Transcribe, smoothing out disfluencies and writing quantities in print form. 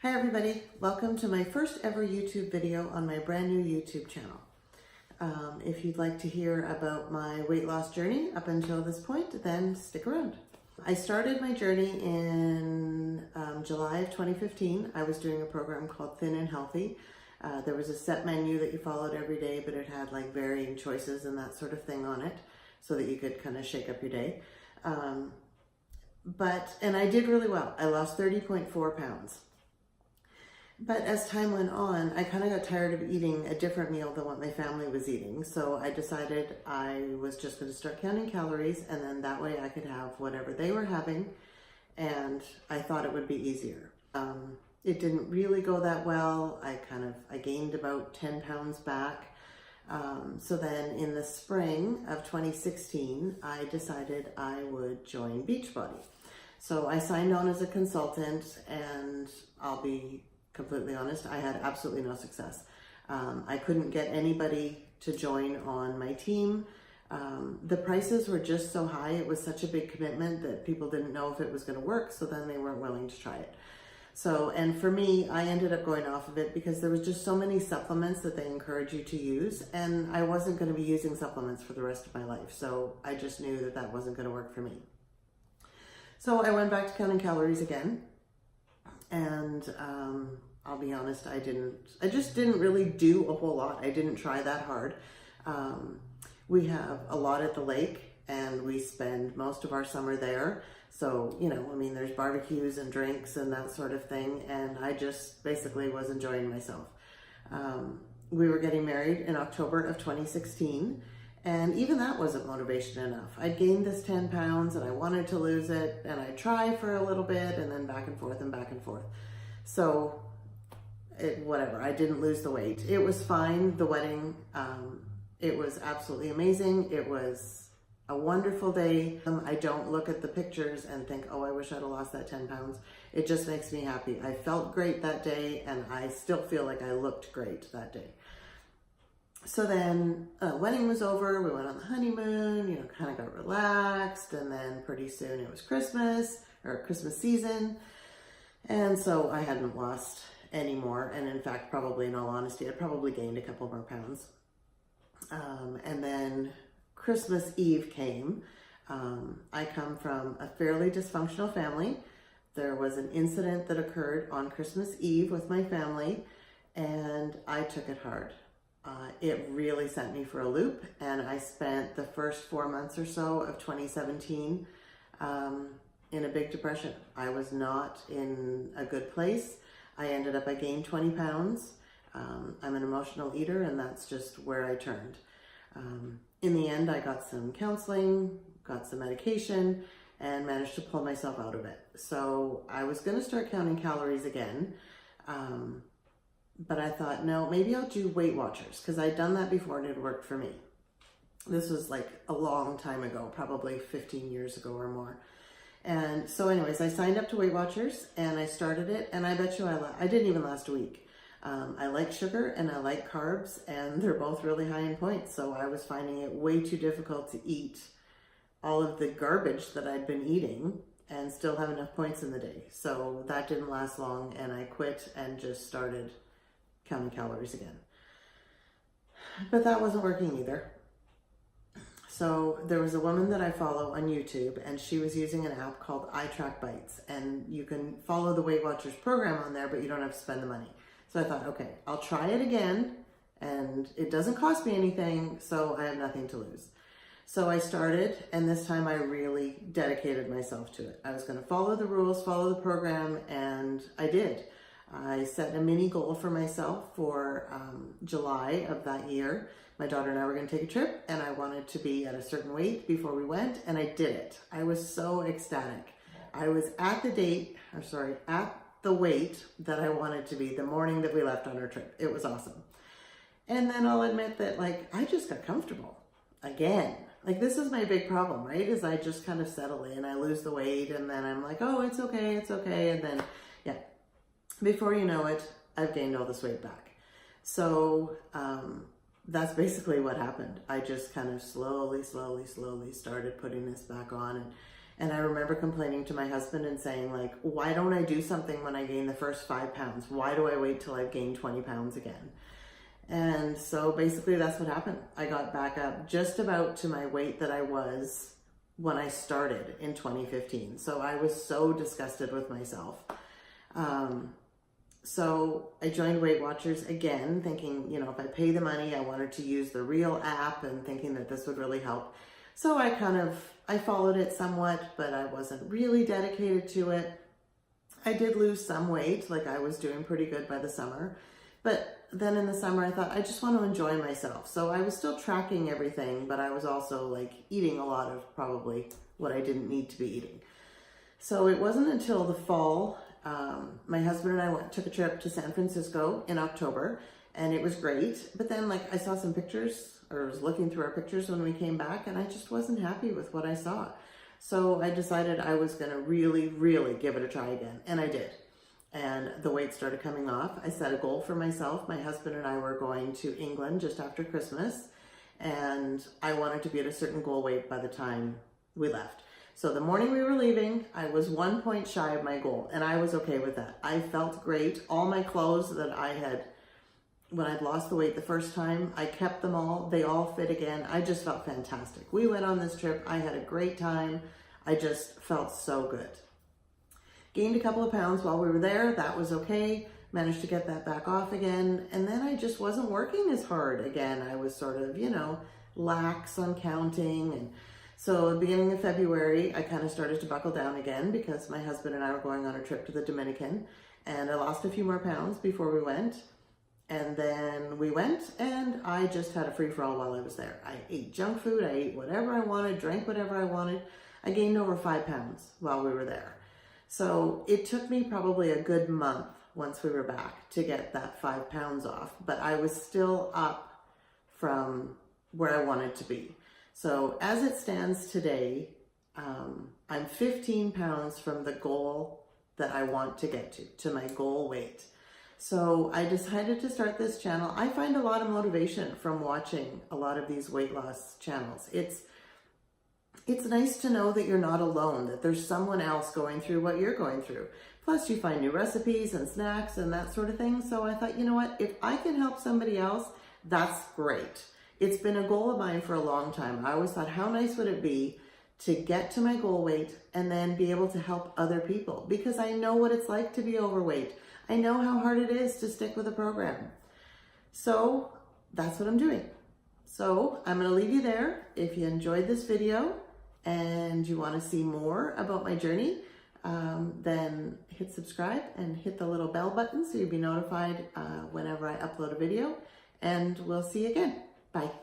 Hi everybody, welcome to my first ever YouTube video on my brand new YouTube channel. If you'd like to hear about my weight loss journey up until this point, then stick around. I started my journey in July of 2015. I was doing a program called Thin and Healthy. There was a set menu that you followed every day, but it had like varying choices and that sort of thing on it so that you could kind of shake up your day. And I did really well. I lost 30.4 pounds. But as time went on, I kind of got tired of eating a different meal than what my family was eating. So I decided I was just going to start counting calories, and then that way I could have whatever they were having, and I thought it would be easier. It didn't really go that well. I gained about 10 pounds back. So then in the spring of 2016, I decided I would join Beachbody. So I signed on as a consultant, and I'll be completely honest, I had absolutely no success. I couldn't get anybody to join on my team. The prices were just so high. It was such a big commitment that people didn't know if it was going to work, so then they weren't willing to try it. So, and for me, I ended up going off of it because there was just so many supplements that they encourage you to use, and I wasn't going to be using supplements for the rest of my life. So I just knew that that wasn't going to work for me. So I went back to counting calories again. And I'll be honest, I just didn't really do a whole lot. I didn't try that hard. We have a lot at the lake, and we spend most of our summer there. So, there's barbecues and drinks and that sort of thing. And I just basically was enjoying myself. We were getting married in October of 2016. And even that wasn't motivation enough. I gained this 10 pounds and I wanted to lose it, and I tried for a little bit and then back and forth and back and forth. So whatever, I didn't lose the weight. It was fine, the wedding. It was absolutely amazing. It was a wonderful day. I don't look at the pictures and think, oh, I wish I'd have lost that 10 pounds. It just makes me happy. I felt great that day, and I still feel like I looked great that day. So then wedding was over, we went on the honeymoon, kind of got relaxed, and then pretty soon it was Christmas season. And so I hadn't lost any more. And in fact, probably in all honesty, I probably gained a couple more pounds. And then Christmas Eve came. I come from a fairly dysfunctional family. There was an incident that occurred on Christmas Eve with my family, and I took it hard. It really sent me for a loop, and I spent the first 4 months or so of 2017 in a big depression. I was not in a good place. I gained 20 pounds. I'm an emotional eater, and that's just where I turned. In the end, I got some counseling, got some medication, and managed to pull myself out of it. So I was going to start counting calories again. But I thought, no, maybe I'll do Weight Watchers, because I'd done that before and it worked for me. This was like a long time ago, probably 15 years ago or more. And so anyways, I signed up to Weight Watchers and I started it, and I bet you I didn't even last a week. I like sugar and I like carbs, and they're both really high in points. So I was finding it way too difficult to eat all of the garbage that I'd been eating and still have enough points in the day. So that didn't last long, and I quit and just started counting calories again. But that wasn't working either. So there was a woman that I follow on YouTube, and she was using an app called iTrackBites, and you can follow the Weight Watchers program on there, but you don't have to spend the money. So I thought, okay, I'll try it again, and it doesn't cost me anything, so I have nothing to lose. So I started, and this time I really dedicated myself to it. I was going to follow the rules, follow the program, and I did. I set a mini goal for myself for July of that year. My daughter and I were going to take a trip, and I wanted to be at a certain weight before we went, and I did it. I was so ecstatic. I was at the weight that I wanted to be the morning that we left on our trip. It was awesome. And then I'll admit that, I just got comfortable again. This is my big problem, right? Is I just kind of settle in, I lose the weight, and then I'm like, oh, it's okay. And then, yeah. Before you know it, I've gained all this weight back. So that's basically what happened. I just kind of slowly started putting this back on. And I remember complaining to my husband and saying, like, why don't I do something when I gain the first 5 pounds? Why do I wait till I've gained 20 pounds again? And so basically that's what happened. I got back up just about to my weight that I was when I started in 2015. So I was so disgusted with myself. So I joined Weight Watchers again, thinking, you know, if I pay the money, I wanted to use the real app and thinking that this would really help. So I followed it somewhat, but I wasn't really dedicated to it. I did lose some weight, like I was doing pretty good by the summer. But then in the summer, I thought, I just want to enjoy myself. So I was still tracking everything, but I was also like eating a lot of probably what I didn't need to be eating. So it wasn't until the fall, my husband and I took a trip to San Francisco in October, and it was great. But then like I saw some pictures, or was looking through our pictures when we came back, and I just wasn't happy with what I saw. So I decided I was going to really, really give it a try again. And I did. And the weight started coming off. I set a goal for myself. My husband and I were going to England just after Christmas, and I wanted to be at a certain goal weight by the time we left. So the morning we were leaving, I was 1 point shy of my goal, and I was okay with that. I felt great. All my clothes that I had, when I'd lost the weight the first time, I kept them all. They all fit again. I just felt fantastic. We went on this trip. I had a great time. I just felt so good. Gained a couple of pounds while we were there. That was okay. Managed to get that back off again. And then I just wasn't working as hard again. I was sort of, you know, lax on counting. And so at the beginning of February, I kind of started to buckle down again because my husband and I were going on a trip to the Dominican, and I lost a few more pounds before we went. And then we went, and I just had a free-for-all while I was there. I ate junk food. I ate whatever I wanted, drank whatever I wanted. I gained over 5 pounds while we were there. So it took me probably a good month once we were back to get that 5 pounds off, but I was still up from where I wanted to be. So as it stands today, I'm 15 pounds from the goal that I want to get to my goal weight. So I decided to start this channel. I find a lot of motivation from watching a lot of these weight loss channels. It's nice to know that you're not alone, that there's someone else going through what you're going through. Plus you find new recipes and snacks and that sort of thing. So I thought, you know what, if I can help somebody else, that's great. It's been a goal of mine for a long time. I always thought, how nice would it be to get to my goal weight and then be able to help other people? Because I know what it's like to be overweight. I know how hard it is to stick with a program. So that's what I'm doing. So I'm going to leave you there. If you enjoyed this video and you want to see more about my journey, then hit subscribe and hit the little bell button so you'll be notified whenever I upload a video. And we'll see you again. Bye.